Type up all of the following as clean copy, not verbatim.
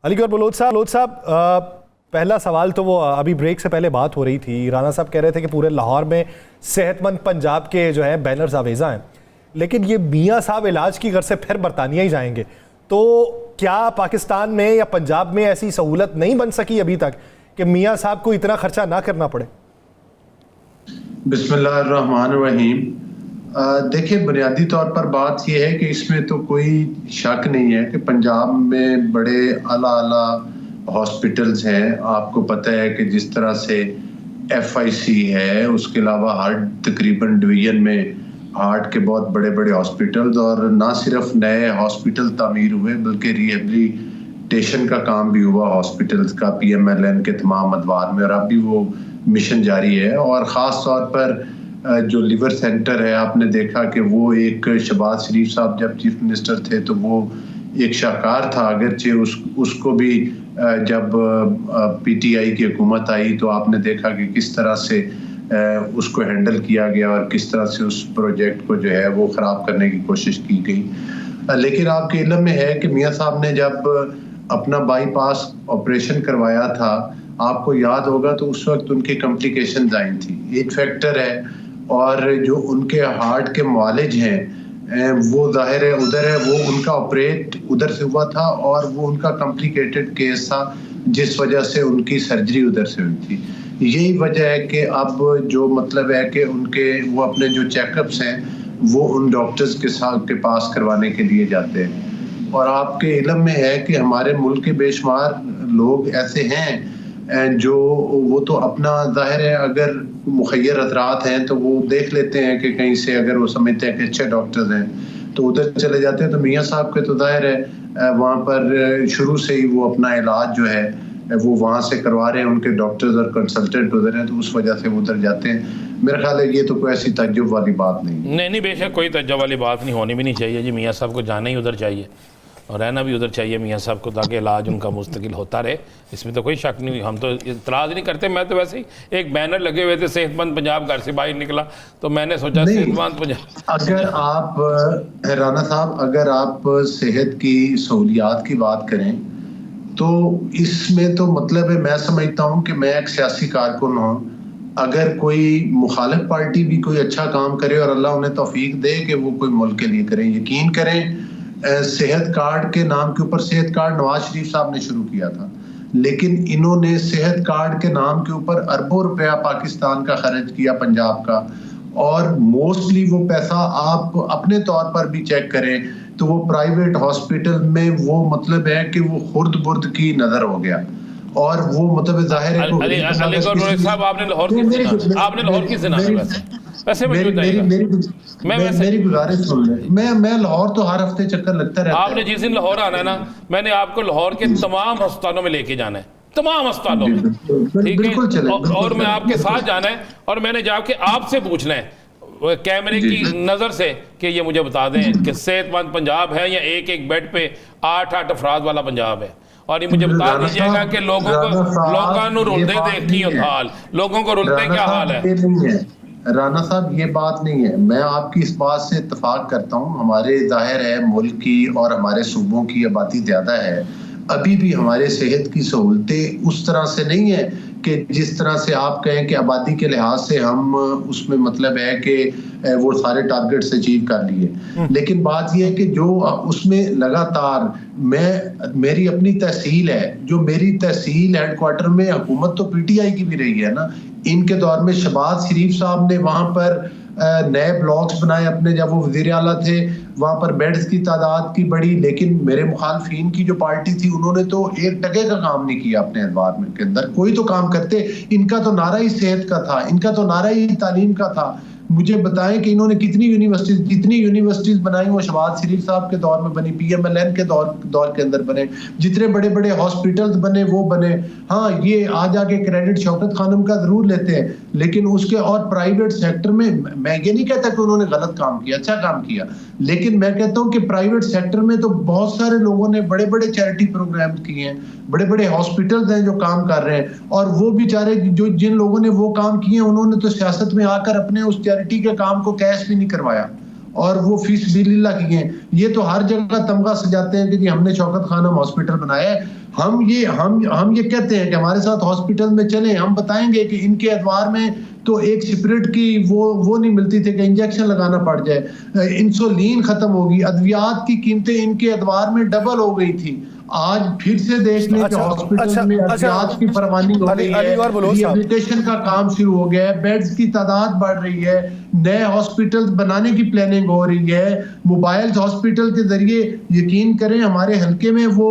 علی گڑھ بلوچ صاحب پہلا سوال تو وہ ابھی بریک سے پہلے بات ہو رہی تھی، رانا صاحب کہہ رہے تھے کہ پورے لاہور میں صحت مند پنجاب کے جو ہیں بینرز آویزاں ہیں، لیکن یہ میاں صاحب علاج کی غرض سے پھر برطانیہ ہی جائیں گے، تو کیا پاکستان میں یا پنجاب میں ایسی سہولت نہیں بن سکی ابھی تک کہ میاں صاحب کو اتنا خرچہ نہ کرنا پڑے؟ بسم اللہ الرحمن الرحیم۔ دیکھیں، بنیادی طور پر بات یہ ہے کہ اس میں تو کوئی شک نہیں ہے کہ پنجاب میں بڑے اعلیٰ ہاسپٹلز ہیں۔ آپ کو پتہ ہے کہ جس طرح سے ایف آئی سی ہے، اس کے علاوہ ہر تقریباً ڈویژن میں ہارٹ کے بہت بڑے بڑے ہاسپٹلز، اور نہ صرف نئے ہاسپٹل تعمیر ہوئے بلکہ ریہیبلیٹیشن کا کام بھی ہوا ہاسپٹلز کا PMLN کے تمام ادوار میں، اور اب بھی وہ مشن جاری ہے۔ اور خاص طور پر جو لیور سینٹر ہے، آپ نے دیکھا کہ وہ ایک شہباز شریف صاحب جب چیف منسٹر تھے تو وہ ایک شاہکار تھا، اگرچہ اس کو بھی جب PTI کی حکومت آئی تو آپ نے دیکھا کہ کس طرح سے اس کو ہینڈل کیا گیا اور کس طرح سے اس پروجیکٹ کو جو ہے وہ خراب کرنے کی کوشش کی گئی۔ لیکن آپ کے علم میں ہے کہ میاں صاحب نے جب اپنا بائی پاس آپریشن کروایا تھا، آپ کو یاد ہوگا تو اس وقت ان کی کمپلیکیشنز آئی تھی۔ ایج فیکٹر ہے، اور جو ان کے ہارٹ کے معالج ہیں وہ ظاہر ہے ادھر ہے، وہ ان کا آپریٹ ادھر سے ہوا تھا اور وہ ان کا کمپلیکیٹڈ کیس تھا جس وجہ سے ان کی سرجری ادھر سے ہوئی تھی۔ یہی وجہ ہے کہ اب جو مطلب ہے کہ ان کے وہ اپنے جو چیک اپس ہیں وہ ان ڈاکٹرز کے پاس کروانے کے لیے جاتے ہیں۔ اور آپ کے علم میں ہے کہ ہمارے ملک کے بے شمار لوگ ایسے ہیں جو وہ تو اپنا ظاہر ہے اگر مخیر حضرات ہیں تو وہ دیکھ لیتے ہیں کہ کہیں سے اگر وہ سمجھتے ہیں کہ اچھے ڈاکٹرز ہیں تو ادھر چلے جاتے ہیں۔ تو میاں صاحب کے تو ظاہر ہے وہاں پر شروع سے ہی وہ اپنا علاج جو ہے وہ وہاں سے کروا رہے ہیں، ان کے ڈاکٹرز اور کنسلٹنٹ ادھر ہیں، تو اس وجہ سے وہ ادھر جاتے ہیں۔ میرا خیال ہے یہ تو کوئی ایسی تعجب والی بات نہیں بے شک کوئی تعجب والی بات نہیں، ہونی بھی نہیں چاہیے جی۔ میاں صاحب کو جانا ہی ادھر چاہیے اور رہنا بھی ادھر چاہیے میاں صاحب کو، تاکہ علاج ان کا مستقل ہوتا رہے، اس میں تو کوئی شک نہیں۔ ہم تو اعتراض نہیں کرتے، میں تو ویسے ہی ایک بینر لگے ہوئے تھے صحت مند پنجاب، گھر سے باہر نکلا تو میں نے سوچا صحت مند پنجاب۔ اگر آپ رانا صاحب اگر آپ صحت کی سہولیات کی بات کریں تو اس میں تو مطلب ہے، میں سمجھتا ہوں کہ میں ایک سیاسی کارکن ہوں، اگر کوئی مخالف پارٹی بھی کوئی اچھا کام کرے اور اللہ انہیں توفیق دے کہ وہ کوئی ملک کے لیے کریں، یقین کریں صحت کارڈ کے نام کے اوپر، صحت کارڈ نواز شریف صاحب نے شروع کیا تھا، لیکن انہوں نے صحت کارڈ کے نام کے اوپر اربوں روپیہ پاکستان کا خرچ کیا پنجاب کا، اور موسٹلی وہ پیسہ آپ اپنے طور پر بھی چیک کریں تو وہ پرائیویٹ ہاسپٹل میں وہ مطلب ہے کہ وہ خرد برد کی نظر ہو گیا، اور وہ مطلب ظاہر ہے علی گڑھ صاحب آپ نے لاہور کی سنا، آپ نے لاہور کی سنا ویسے میری گزارش سن لیں، میں لاہور تو ہر ہفتے چکر لگتا رہتا ہے۔ آپ نے جس دن لاہور آنا ہے نا، میں نے آپ کو لاہور کے تمام ہسپتالوں میں لے کے جانا ہے، تمام ہسپتالوں میں، ٹھیک ہے، اور میں آپ کے ساتھ جانا ہے، اور میں نے جا کے آپ سے پوچھنا ہے کیمرے کی نظر سے کہ یہ مجھے بتا دیں کہ صحت مند پنجاب ہے یا ایک ایک بیڈ پہ 8 افراد والا پنجاب ہے، اور یہ مجھے بتا دیجئے گا کہ لوگوں کو رولتے دیکھی حال، لوگوں کو رولتے کیا حال ہے۔ رانا صاحب یہ بات نہیں ہے، میں آپ کی اس بات سے اتفاق کرتا ہوں، ہمارے ظاہر ہے ملک کی اور ہمارے صوبوں کی آبادی زیادہ ہے، ابھی بھی ہمارے صحت کی سہولتیں اس طرح سے نہیں ہیں کہ جس طرح سے آپ کہیں کہ آبادی کے لحاظ سے ہم اس میں مطلب ہے کہ وہ سارے ٹارگٹس اچیو کر لیے، لیکن بات یہ ہے کہ جو اس میں لگاتار میری اپنی تحصیل ہے، جو میری تحصیل ہیڈ کوارٹر میں حکومت تو PTI کی بھی رہی ہے نا، ان کے دور میں شہباز شریف صاحب نے وہاں پر نئے بلاکس بنائے اپنے، جب وہ وزیر اعلیٰ تھے وہاں پر بیڈز کی تعداد کی بڑی، لیکن میرے مخالفین کی جو پارٹی تھی انہوں نے تو 1 ٹکے کا کام نہیں کیا اپنے ادوار میں کے اندر، کوئی تو کام کرتے، ان کا تو نعرہ ہی صحت کا تھا، ان کا تو نعرہ ہی تعلیم کا تھا۔ مجھے بتائیں کہ انہوں نے کتنی یونیورسٹیز بنائی، وہ شہباز شریف صاحب کے دور میں بنی، PMLN کے دور کے اندر بنے، جتنے بڑے بڑے ہاسپٹلز بنے وہ بنے۔ ہاں یہ آج آگے کریڈٹ شوکت خانم کا ضرور لیتے ہیں، لیکن اس کے اور پرائیویٹ سیکٹر میں میں یہ نہیں کہتا کہ انہوں نے غلط کام کیا، اچھا کام کیا، لیکن میں کہتا ہوں کہ پرائیویٹ سیکٹر میں تو بہت سارے لوگوں نے بڑے بڑے چیریٹی پروگرام کیے ہیں، بڑے بڑے ہاسپٹلز ہیں جو کام کر رہے ہیں، اور وہ بیچارے جو جن لوگوں نے وہ کام کیے ہیں انہوں نے تو سیاست میں آ کر اپنے اس چیریٹی کے کام کو کیش بھی نہیں کروایا، اور وہ فی سبیل اللہ کیے ہیں۔ یہ تو ہر جگہ تمغہ سجاتے ہیں کہ جی ہم نے شوکت خانم ہاسپٹل بنایا ہے، ہم یہ کہتے ہیں کہ ہمارے ساتھ ہاسپٹل میں چلیں, ہم بتائیں گے کہ ان کے ادوار میں تو ایک سپریٹ کی وہ نہیں ملتی تھی کہ انجیکشن لگانا پڑ جائے, انسولین ختم ہوگی, ادویات کی قیمتیں ان کے ادوار میں ڈبل ہو گئی تھی. آج پھر سے دیکھ لیں کہ ہاسپٹل میں ادویات کی فراوانی ہو گئی ہے, ریہیبلیٹیشن کا کام شروع ہو گیا ہے, بیڈز کی تعداد بڑھ رہی ہے, نئے ہاسپٹل بنانے کی پلاننگ ہو رہی ہے, موبائل ہاسپٹل کے ذریعے یقین کریں ہمارے حلقے میں وہ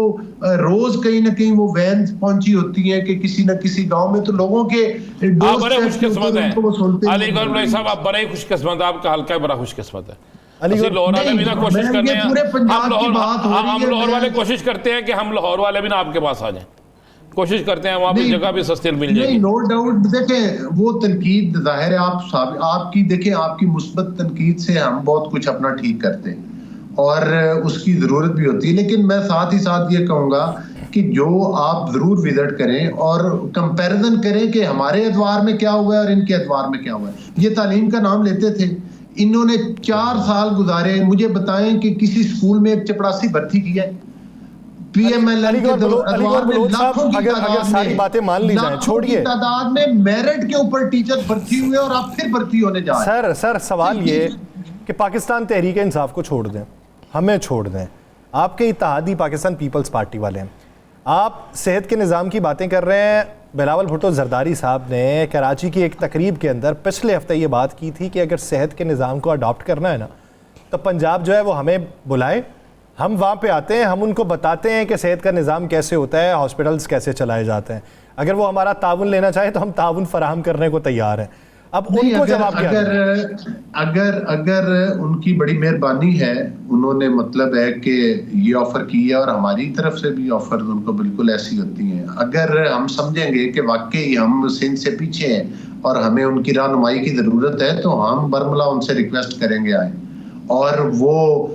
روز کہیں نہ کہیں وہ وین پہنچی ہوتی ہیں کہ کسی نہ کسی گاؤں میں, تو لوگوں کے بڑے خوش قسمت ہیں علی گڑھ بھائی صاحب, آپ بڑے خوش قسمت, آپ کا حلقہ بڑا خوش قسمت ہے. لاہور والے بھی نا کوشش کرتے ہیں, ہم لاہور والے کوشش کرتے ہیں کہ ہم لاہور والے بھی نا آپ کے پاس آ جائیں, کوشش کرتے ہیں وہاں پہ جگہ بھی سستی مل جائے گی. نو ڈاؤٹ, دیکھیں وہ تنقید ظاہر ہے آپ کی, دیکھیں آپ کی مثبت تنقید سے ہم بہت کچھ اپنا ٹھیک کرتے ہیں اور اس کی ضرورت بھی ہوتی ہے, لیکن میں ساتھ ہی ساتھ یہ کہوں گا کہ جو آپ ضرور وزٹ کریں اور کمپیریزن کریں کہ ہمارے ادوار میں کیا ہوا ہے اور ان کے ادوار میں کیا ہوا ہے. یہ تعلیم کا نام لیتے تھے, انہوں نے 4 سال گزارے, مجھے بتائیں کہ کسی سکول میں ایک چپڑاسی بھرتی کیا ہے, پی ایم ایل این کے ادوار میں لاکھوں کی تعداد میں میرٹ کے اوپر ٹیچر بھرتی ہوئے اور آپ پھر بھرتی ہونے جا رہے ہیں. سر سوال یہ کہ پاکستان تحریک انصاف کو چھوڑ دیں, ہمیں چھوڑ دیں, آپ کے اتحادی پاکستان پیپلز پارٹی والے ہیں, آپ صحت کے نظام کی باتیں کر رہے ہیں. بلاول بھٹو زرداری صاحب نے کراچی کی ایک تقریب کے اندر پچھلے ہفتے یہ بات کی تھی کہ اگر صحت کے نظام کو اڈاپٹ کرنا ہے نا تو پنجاب جو ہے وہ ہمیں بلائے, ہم وہاں پہ آتے ہیں, ہم ان کو بتاتے ہیں کہ صحت کا نظام کیسے ہوتا ہے, ہاسپٹلز کیسے چلائے جاتے ہیں. اگر وہ ہمارا تعاون لینا چاہیں تو ہم تعاون فراہم کرنے کو تیار ہیں. اب ان کو جواب کیا دیں؟ اگر ان کی بڑی مہربانی ہے, انہوں نے مطلب ہے کہ یہ آفر کی ہے اور ہماری طرف سے بھی آفر ان کو بالکل ایسی ہوتی ہیں. اگر ہم سمجھیں گے کہ واقعی ہم سندھ سے پیچھے ہیں اور ہمیں ان کی رہنمائی کی ضرورت ہے تو ہم برملا ان سے ریکویسٹ کریں گے آئیں, اور وہ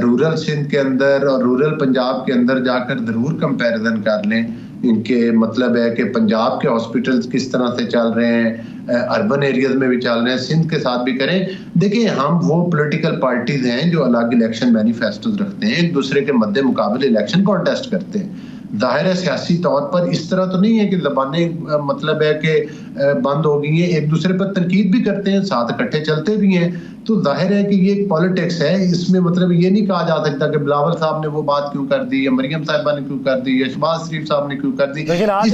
رورل سندھ کے اندر اور رورل پنجاب کے اندر جا کر ضرور کمپیریزن کر لیں ان کے مطلب ہے کہ پنجاب کے ہاسپٹلز کس طرح سے چل رہے ہیں, اربن ایریاز میں بھی چل رہے ہیں, سندھ کے ساتھ بھی کریں. دیکھیں ہم وہ پولیٹیکل پارٹیز ہیں جو الگ الیکشن مینیفیسٹوز رکھتے ہیں, ایک دوسرے کے مد مقابل الیکشن کانٹیسٹ کرتے ہیں. ظاہر ہے سیاسی طور پر اس طرح تو نہیں ہے کہ زبانیں مطلب ہے کہ بند ہو گئی ہیں, ایک دوسرے پر تنقید بھی کرتے ہیں, ساتھ اکٹھے چلتے بھی ہیں. تو ظاہر ہے کہ یہ ایک پالیٹکس ہے, اس میں مطلب یہ نہیں کہا جا سکتا کہ بلاول صاحب نے وہ بات کیوں کر دی یا مریم صاحبہ نے کیوں کر دی یا شہباز شریف صاحب نے کیوں کر دی. لیکن آج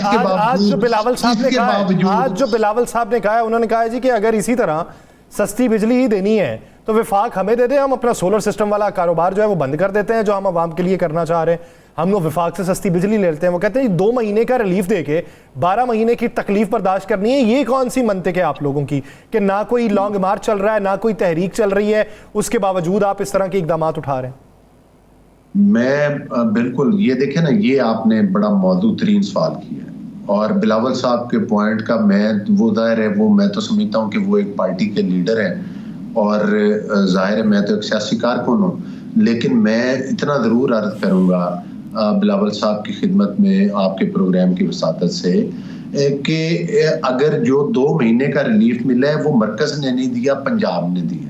جو بلاول صاحب نے کہا ہے, انہوں نے کہا ہے جی کہ اگر اسی طرح سستی بجلی ہی دینی ہے تو وفاق ہمیں دے دیں, ہم اپنا سولر سسٹم والا کاروبار جو ہے وہ بند کر دیتے ہیں جو ہم عوام کے لیے کرنا چاہ رہے ہیں, ہم لوگ وفاق سے سستی بجلی لیتے ہیں. وہ کہتے ہیں 2 مہینے کا ریلیف دے کے 12 مہینے کی تکلیف برداشت کرنی ہے. یہ کون سی منطق ہے آپ لوگوں کی کہ نہ کوئی لانگ مارچ چل رہا ہے, نہ کوئی تحریک چل رہی ہے, اس کے باوجود آپ اس طرح کے اقدامات اٹھا رہے ہیں؟ میں بالکل, یہ دیکھیں نا, یہ آپ نے بڑا موضوع ترین سوال کیا ہے, اور بلاول صاحب کے پوائنٹ کا میں وہ ظاہر ہے وہ میں تو سمجھتا ہوں کہ وہ ایک پارٹی کے لیڈر ہیں اور ظاہر ہے میں تو ایک سیاسی کارکن ہوں, لیکن میں اتنا ضرور عرض کروں گا بلاول صاحب کی خدمت میں آپ کے پروگرام کی وساطت سے کہ اگر جو 2 مہینے کا ریلیف ملا ہے وہ مرکز نے نہیں دیا, پنجاب نے دیا.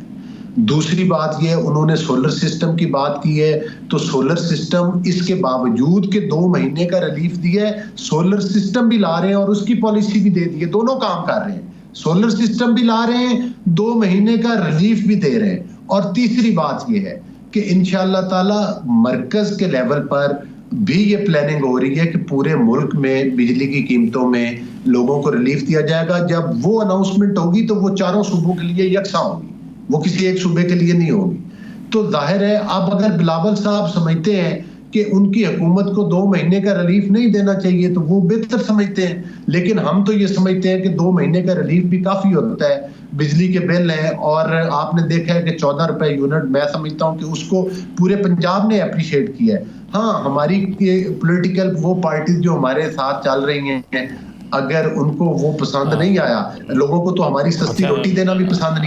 دوسری بات یہ انہوں نے سولر سسٹم کی بات کی ہے, تو سولر سسٹم اس کے باوجود کہ 2 مہینے کا ریلیف دیا ہے, سولر سسٹم بھی لا رہے ہیں اور اس کی پالیسی بھی دے دی ہے, دونوں کام کر رہے ہیں. سولر سسٹم بھی لا رہے ہیں, 2 مہینے کا ریلیف بھی دے رہے ہیں. اور تیسری بات یہ ہے کہ انشاءاللہ تعالی مرکز کے لیول پر بھی یہ پلاننگ ہو رہی ہے کہ پورے ملک میں بجلی کی قیمتوں میں لوگوں کو ریلیف دیا جائے گا. جب وہ اناؤنسمنٹ ہوگی تو وہ چاروں صوبوں کے لیے یکساں ہوگی, وہ کسی ایک صوبے کے لیے نہیں ہوگی. تو ظاہر ہے اب اگر بلاول صاحب سمجھتے ہیں کہ ان کی حکومت کو 2 مہینے کا ریلیف نہیں دینا چاہیے تو وہ بہتر سمجھتے ہیں, لیکن ہم تو یہ سمجھتے ہیں کہ 2 مہینے کا ریلیف بھی کافی ہوتا ہے. بجلی کے بل ہیں اور آپ نے دیکھا ہے کہ 14 روپے یونٹ, میں سمجھتا ہوں کہ اس کو پورے پنجاب نے اپریشیٹ کیا ہے. ہاں ہماری پولیٹیکل وہ پارٹیز جو ہمارے ساتھ چل رہی ہیں, اگر ان کو وہ پسند نہیں آیا, لوگوں کو تو ہماری سستی روٹی دینا بھی پسند نہیں